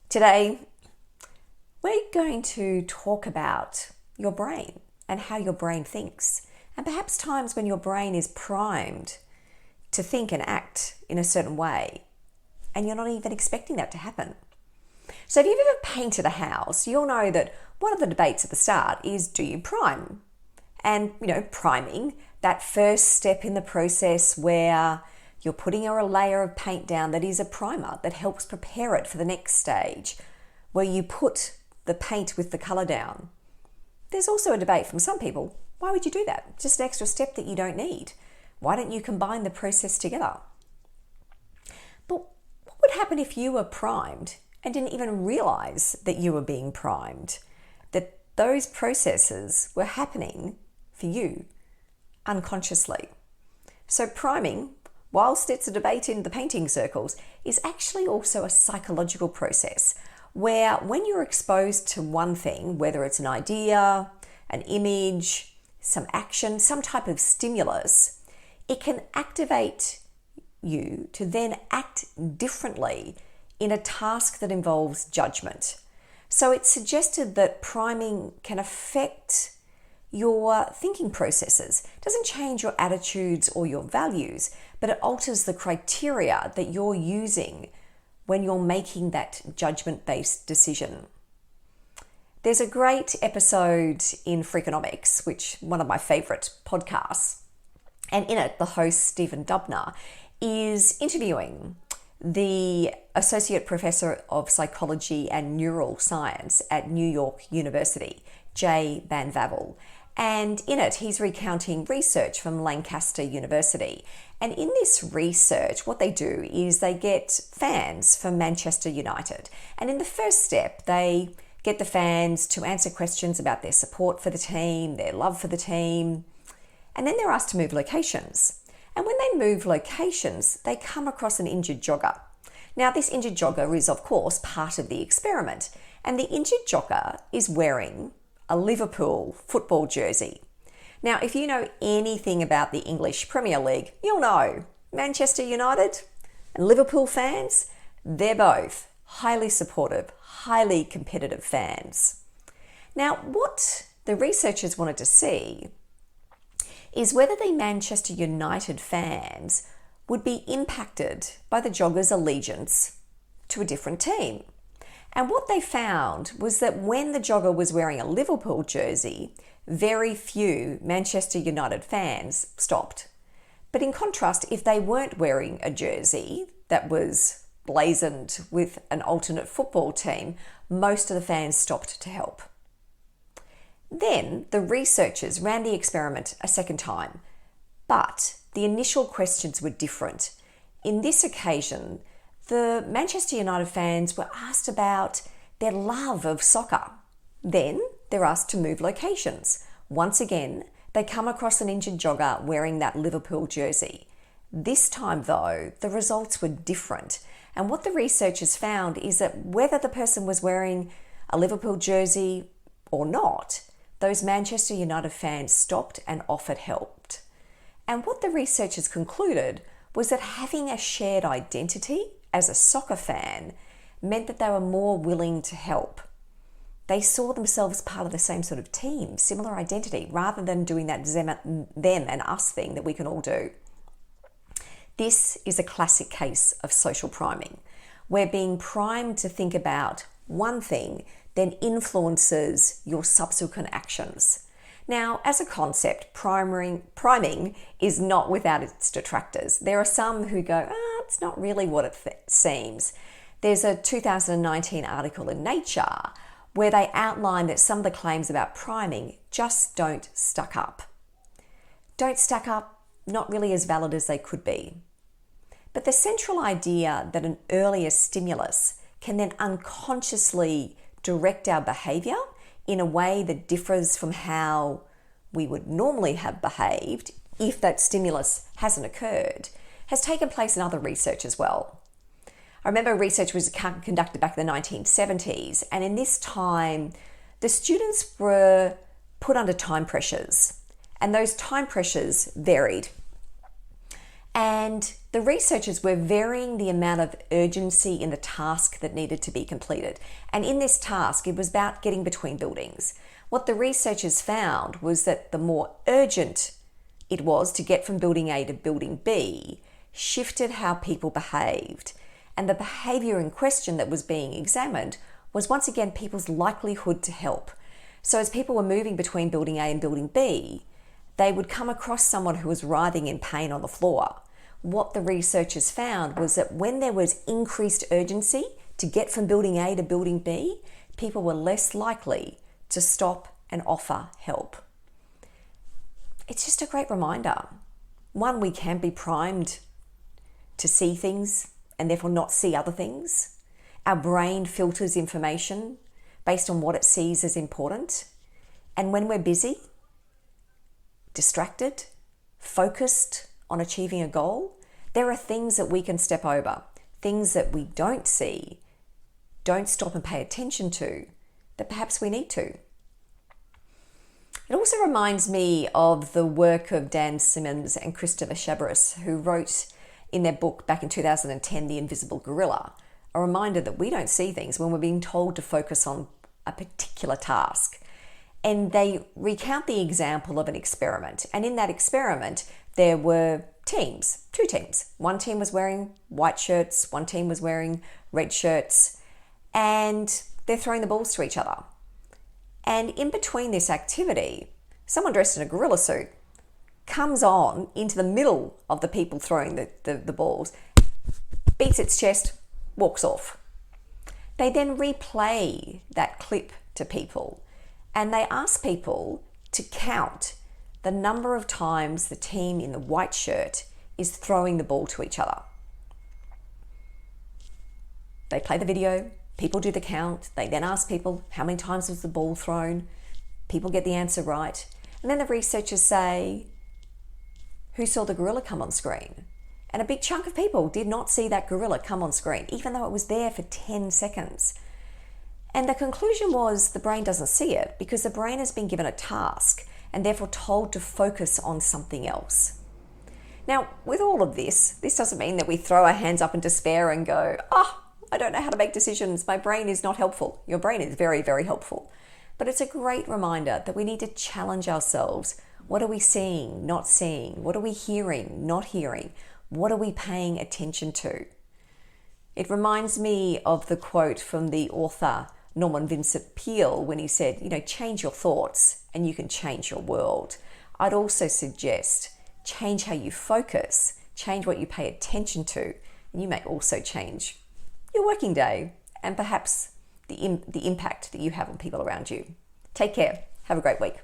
Today, we're going to talk about your brain and how your brain thinks, and perhaps times when your brain is primed to think and act in a certain way, and you're not even expecting that to happen. So if you've ever painted a house, you'll know that one of the debates at the start is, do you prime? And, priming, that first step in the process where you're putting a layer of paint down that is a primer that helps prepare it for the next stage, where you put the paint with the colour down. There's also a debate from some people, why would you do that? Just an extra step that you don't need. Why don't you combine the process together? But what would happen if you were primed and didn't even realise that you were being primed? That those processes were happening for you unconsciously. So priming, whilst it's a debate in the painting circles, is actually also a psychological process where when you're exposed to one thing, whether it's an idea, an image, some action, some type of stimulus, it can activate you to then act differently in a task that involves judgment. So it's suggested that priming can affect your thinking processes. It doesn't change your attitudes or your values, but it alters the criteria that you're using when you're making that judgment-based decision. There's a great episode in Freakonomics, which one of my favorite podcasts, and in it, the host, Stephen Dubner, is interviewing the Associate Professor of Psychology and Neural Science at New York University, Jay Van Vavel. And in it, he's recounting research from Lancaster University. And in this research, what they do is they get fans from Manchester United. And in the first step, they get the fans to answer questions about their support for the team, their love for the team. And then they're asked to move locations. And when they move locations, they come across an injured jogger. Now, this injured jogger is, of course, part of the experiment. And the injured jogger is wearing a Liverpool football jersey. Now, if you know anything about the English Premier League, you'll know Manchester United and Liverpool fans, they're both highly supportive, highly competitive fans. Now, what the researchers wanted to see is whether the Manchester United fans would be impacted by the jogger's allegiance to a different team. And what they found was that when the jogger was wearing a Liverpool jersey, very few Manchester United fans stopped. But in contrast, if they weren't wearing a jersey that was blazoned with an alternate football team, most of the fans stopped to help. Then the researchers ran the experiment a second time, but the initial questions were different. In this occasion, the Manchester United fans were asked about their love of soccer. Then they're asked to move locations. Once again, they come across an injured jogger wearing that Liverpool jersey. This time, though, the results were different. And what the researchers found is that whether the person was wearing a Liverpool jersey or not, those Manchester United fans stopped and offered help. And what the researchers concluded was that having a shared identity as a soccer fan meant that they were more willing to help. They saw themselves part of the same sort of team, similar identity, rather than doing that them and us thing that we can all do. This is a classic case of social priming, where being primed to think about one thing then influences your subsequent actions. Now, as a concept, priming is not without its detractors. There are some who go, it's not really what it seems. There's a 2019 article in Nature where they outline that some of the claims about priming just don't stack up. Don't stack up, not really as valid as they could be. But the central idea that an earlier stimulus can then unconsciously direct our behaviour in a way that differs from how we would normally have behaved if that stimulus hasn't occurred, has taken place in other research as well. I remember research was conducted back in the 1970s, and in this time, the students were put under time pressures, and those time pressures varied. And the researchers were varying the amount of urgency in the task that needed to be completed. And in this task, it was about getting between buildings. What the researchers found was that the more urgent it was to get from building A to building B, shifted how people behaved. And the behavior in question that was being examined was once again people's likelihood to help. So as people were moving between building A and building B, they would come across someone who was writhing in pain on the floor. What the researchers found was that when there was increased urgency to get from building A to building B, people were less likely to stop and offer help. It's just a great reminder. One, we can be primed to see things and therefore not see other things. Our brain filters information based on what it sees as important. And when we're busy, distracted, focused on achieving a goal, there are things that we can step over, things that we don't see, don't stop and pay attention to, that perhaps we need to. It also reminds me of the work of Dan Simmons and Christopher Chabris, who wrote in their book back in 2010, The Invisible Gorilla, a reminder that we don't see things when we're being told to focus on a particular task. And they recount the example of an experiment. And in that experiment, there were teams, two teams. One team was wearing white shirts, one team was wearing red shirts, and they're throwing the balls to each other. And in between this activity, someone dressed in a gorilla suit comes on into the middle of the people throwing the balls, beats its chest, walks off. They then replay that clip to people, and they ask people to count the number of times the team in the white shirt is throwing the ball to each other. They play the video, people do the count, they then ask people how many times was the ball thrown, people get the answer right, and then the researchers say, who saw the gorilla come on screen? And a big chunk of people did not see that gorilla come on screen, even though it was there for 10 seconds. And the conclusion was the brain doesn't see it because the brain has been given a task and therefore told to focus on something else. Now, with all of this doesn't mean that we throw our hands up in despair and go, I don't know how to make decisions. My brain is not helpful. Your brain is very, very helpful. But it's a great reminder that we need to challenge ourselves. What are we seeing, not seeing? What are we hearing, not hearing? What are we paying attention to? It reminds me of the quote from the author Norman Vincent Peale when he said, change your thoughts and you can change your world. I'd also suggest change how you focus, change what you pay attention to, and you may also change your working day and perhaps the impact that you have on people around you. Take care. Have a great week.